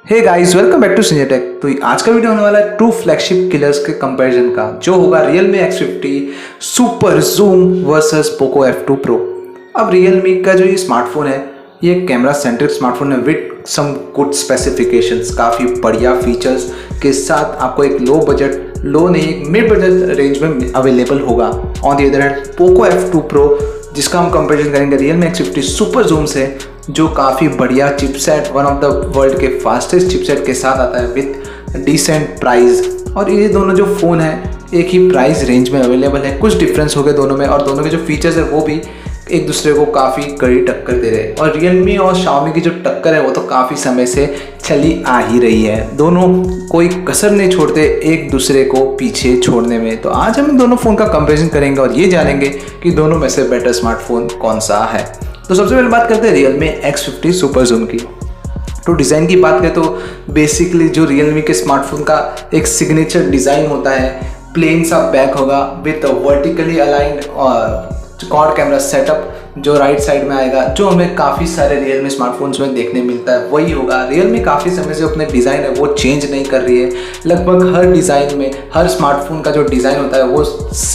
Hey guys, welcome back to Sanjay tech. तो आज का वीडियो होने वाला है टू फ्लैगशिप किलर्स के कंपैरिजन का, जो होगा Realme X50 super zoom versus Poco F2 Pro। अब Realme का जो ये स्मार्टफोन है, ये कैमरा सेंट्रिक स्मार्टफोन है विद सम गुड स्पेसिफिकेशंस, काफ़ी बढ़िया फीचर्स के साथ आपको एक लो नहीं एक मिड बजट रेंज में अवेलेबल होगा। On the other hand Poco F2 Pro, जिसका हम कंपैरिजन करेंगे Realme X50 सुपर जूम से, जो काफ़ी बढ़िया chipset, one of the world के फास्टेस्ट चिपसेट के साथ आता है विथ डिसेंट प्राइस। और ये दोनों जो फ़ोन है एक ही प्राइस रेंज में अवेलेबल है। कुछ डिफरेंस हो गए दोनों में, और दोनों के जो फीचर्स है वो भी एक दूसरे को काफ़ी कड़ी टक्कर दे रहे हैं। और Realme और Xiaomi की जो टक्कर है वो तो काफ़ी समय से चली आ ही रही है। दोनों कोई कसर नहीं छोड़ते एक दूसरे को पीछे छोड़ने में। तो आज हम इन दोनों फ़ोन का कंपैरिजन करेंगे और ये जानेंगे कि दोनों में से बेटर स्मार्टफोन कौन सा है। तो सबसे पहले बात करते हैं Realme X50 सुपर जूम की। तो डिज़ाइन की बात करें तो बेसिकली जो Realme के स्मार्टफोन का एक सिग्नेचर डिज़ाइन होता है, प्लेन सा बैक होगा with vertically aligned quad camera setup जो राइट साइड में आएगा, जो हमें काफ़ी सारे Realme स्मार्टफोन्स में देखने मिलता है वही होगा। Realme काफ़ी समय से अपने डिज़ाइन है वो चेंज नहीं कर रही है। लगभग हर डिज़ाइन में, हर स्मार्टफोन का जो डिज़ाइन होता है वो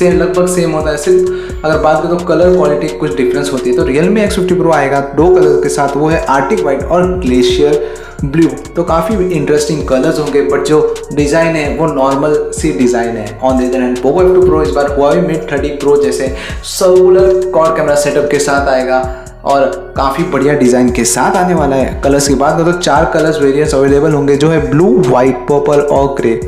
लगभग सेम होता है। सिर्फ अगर बात करें तो कलर क्वालिटी कुछ डिफरेंस होती है। तो Realme X50 Pro आएगा दो कलर के साथ, वो है आर्टिक वाइट और ग्लेशियर ब्लू। तो काफ़ी इंटरेस्टिंग कलर्स होंगे, बट जो डिज़ाइन है वो नॉर्मल सी डिज़ाइन है। On the other hand Poco F2 Pro इस बार Huawei Mate 30 Pro जैसे सर्कुलर क्वाड कैमरा सेटअप के साथ आएगा और काफ़ी बढ़िया डिज़ाइन के साथ आने वाला है। कलर्स की बात करें तो 4 कलर्स वेरिएंट्स अवेलेबल होंगे, जो है ब्लू, वाइट, पर्पल और ग्रे।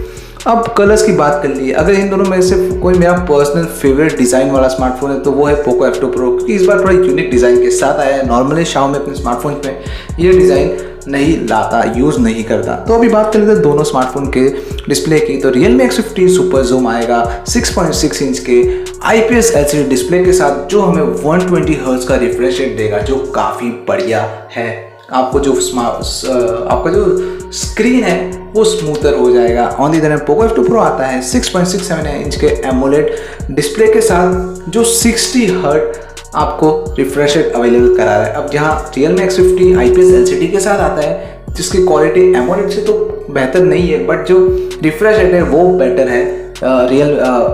अब कलर्स की बात कर ली, अगर इन दोनों में से कोई मेरा पर्सनल फेवरेट डिज़ाइन वाला स्मार्टफोन है तो वो है Poco F2 Pro, क्योंकि इस बार थोड़ा यूनिक डिज़ाइन के साथ आया है। नॉर्मली Xiaomi अपने स्मार्टफोन में ये डिज़ाइन नहीं लाता, यूज़ नहीं करता। तो अभी बात कर लेते हैं दोनों स्मार्टफोन के डिस्प्ले की। तो Realme X50 सुपर जूम आएगा 6.6 इंच के IPS LCD डिस्प्ले के साथ, जो हमें 120 हर्ट्ज का रिफ्रेश रेट देगा, जो काफ़ी बढ़िया है। आपको जो आपका जो स्क्रीन है वो स्मूथर हो जाएगा। On the other hand Poco F2 Pro आता है 6.67 इंच के एमोलेड डिस्प्ले के साथ, जो 60 हर्ट्ज आपको रिफ्रेश रेट अवेलेबल करा रहा है। अब जहाँ Realme X50 IPS LCD के साथ आता है, जिसकी क्वालिटी एमोलेड से तो बेहतर नहीं है, बट जो रिफ्रेश रेट है वो बेटर है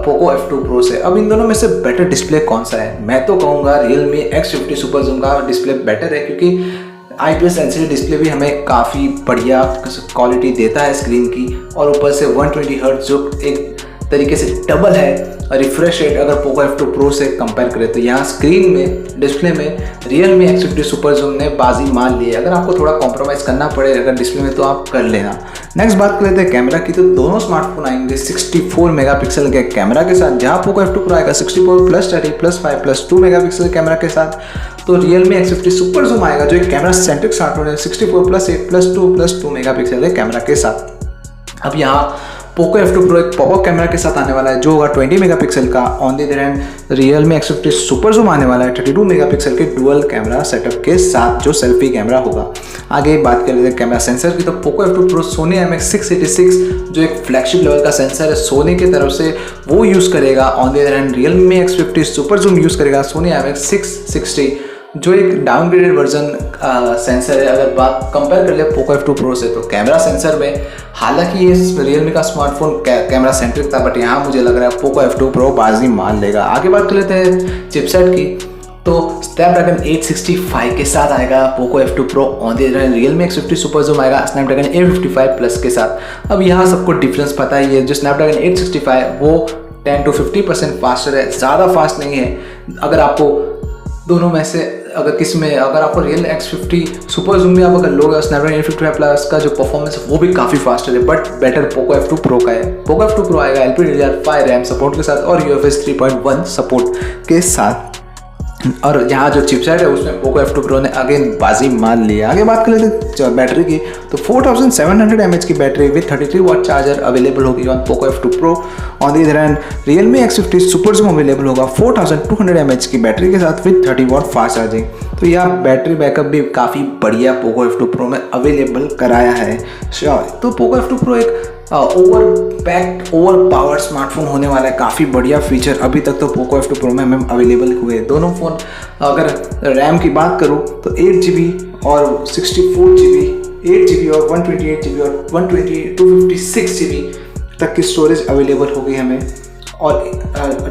Poco F2 Pro से। अब इन दोनों में से बेटर डिस्प्ले कौन सा है? मैं तो कहूँगा Realme X50 सुपर जूम का डिस्प्ले बेटर है, क्योंकि IPS LCD डिस्प्ले भी हमें काफ़ी बढ़िया क्वालिटी देता है स्क्रीन की, और ऊपर से 120 हर्ट्ज जो एक तरीके से डबल है रिफ्रेश रेट अगर Poco F2 Pro से कंपेयर करें। तो यहाँ स्क्रीन में, डिस्प्ले में Realme X50 सुपर जूम ने बाजी मान ली है। अगर आपको थोड़ा कॉम्प्रोमाइज़ करना पड़े अगर डिस्प्ले में तो आप कर लेना। नेक्स्ट बात कर लेते हैं कैमरा की। तो दोनों स्मार्टफोन आएंगे 64 मेगापिक्सल के कैमरा के साथ, जहाँ Poco F2 Pro आएगा 64 + 30 + 5 + 2 मेगापिक्सल कैमरा के साथ। तो Realme X50 सुपर जूम आएगा जो एक कैमरा सेंट्रिक स्मार्टफोन है 64 + 8 + 2 + 2 मेगापिक्सल के कैमरा के साथ। अब यहाँ Poco F2 Pro एक पॉपअप कैमरा के साथ आने वाला है, जो होगा 20 मेगापिक्सल का। On the other hand Realme X50 super zoom आने वाला है 32 मेगापिक्सल के डुअल कैमरा सेटअप के साथ, जो सेल्फी कैमरा होगा। आगे बात कर लेते हैं कैमरा सेंसर की। तो Poco F2 Pro Sony IMX686 जो एक फ्लैगशिप लेवल का सेंसर है सोनी की तरफ से, वो यूज़ करेगा। On the other hand Realme X50 super zoom use करेगा Sony IMX660 जो एक डाउनग्रेडेड वर्जन सेंसर है। अगर बात कंपेयर कर ले Poco F2 Pro से, तो कैमरा सेंसर में हालांकि ये Realme का स्मार्टफोन कैमरा सेंट्रिक था, बट यहाँ मुझे लग रहा है Poco F2 Pro बाजी मान लेगा। आगे बात कर लेते हैं चिपसेट की। तो Snapdragon 865 के साथ आएगा Poco F2 Pro। On the other hand Realme X50 super zoom आएगा Snapdragon 855 प्लस के साथ। अब यहाँ सबको डिफरेंस पता ही है, जो Snapdragon 865 वो 10 to 50% फास्टर है, ज़्यादा फास्ट नहीं है। अगर आपको दोनों में से अगर आपको Realme X50 सुपर जूम में आप अगर लोगे, Snapdragon 855 प्लस का जो परफॉर्मेंस है वो भी काफ़ी फास्टर है, but better Poco F2 Pro का है। Poco F2 Pro आएगा LPDDR5 रैम सपोर्ट के साथ और UFS 3.1 सपोर्ट के साथ। और यहाँ जो चिपसेट है उसमें Poco F2 Pro ने अगेन बाजी मान लिया। आगे बात कर लेते हैं बैटरी की। तो 4700 mAh की battery with 33 watt charger available होगी on Poco F2 Pro। On the other hand Realme X50 super zoom available होगा 4200 mAh की बैटरी के साथ विद 30 वाट फास्ट चार्जिंग। तो यह बैटरी बैकअप भी काफ़ी बढ़िया Poco F2 Pro में अवेलेबल कराया है। तो Poco F2 Pro एक ओवर पावर्ड स्मार्टफोन होने वाला है। काफ़ी बढ़िया फीचर अभी तक तो Poco F2 Pro में हमें अवेलेबल हुए। दोनों फ़ोन, अगर रैम की बात करूँ तो 8 GB और 64 GB 8 GB और 128 GB और 256 GB तक की स्टोरेज अवेलेबल होगी हमें। और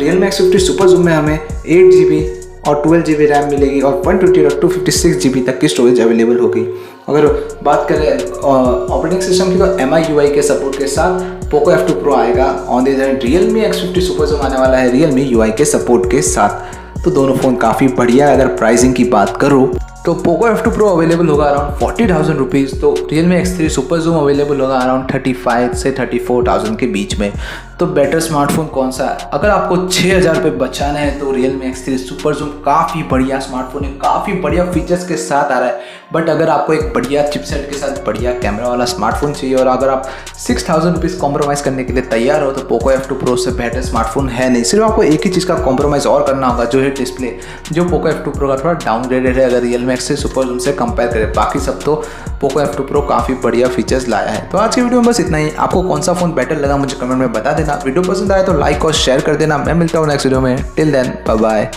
Realme X50 SuperZoom में हमें 8 GB और 12 GB रैम मिलेगी और 128 और 256 GB तक की स्टोरेज अवेलेबल होगी। अगर बात करें ऑपरेटिंग सिस्टम की तो MI UI के सपोर्ट के साथ Poco F2 Pro आएगा। On the other hand Realme X50 SuperZoom आने वाला है Realme UI के सपोर्ट के साथ। तो दोनों फ़ोन काफ़ी बढ़िया है। अगर प्राइसिंग की बात करो तो Poco F2 Pro अवेलेबल होगा अराउंड 40,000 रुपीज़, तो Realme X3 SuperZoom अवेलेबल होगा अराउंड 35 से 34,000 के बीच में। तो बेटर स्मार्टफोन कौन सा है? अगर आपको 6,000 रुपये बचाने हैं तो Realme X3 SuperZoom काफ़ी बढ़िया स्मार्टफोन है, काफ़ी बढ़िया फीचर्स के साथ आ रहा है। बट अगर आपको एक बढ़िया चिपसेट के साथ बढ़िया कैमरा वाला स्मार्टफोन चाहिए और अगर आप 6,000 रुपीज़ कॉम्प्रोमाइज़ करने के लिए तैयार हो तो Poco F2 Pro से बेटर स्मार्टफोन है नहीं। सिर्फ आपको एक ही चीज़ का कॉम्प्रोमाइज़ और करना होगा, जो है डिस्प्ले, जो Poco F2 Pro का थोड़ा डाउनग्रेडेड है अगर Realme X3 SuperZoom से कंपेयर करें। बाकी सब तो Poco F2 Pro काफ़ी बढ़िया फीचर्स लाया है। तो आज की वीडियो में बस इतना ही। आपको कौन सा फ़ोन बेटर लगा मुझे कमेंट में बता देना। वीडियो पसंद आए तो लाइक और शेयर कर देना। मैं मिलता हूँ नेक्स्ट वीडियो में। Till then bye bye.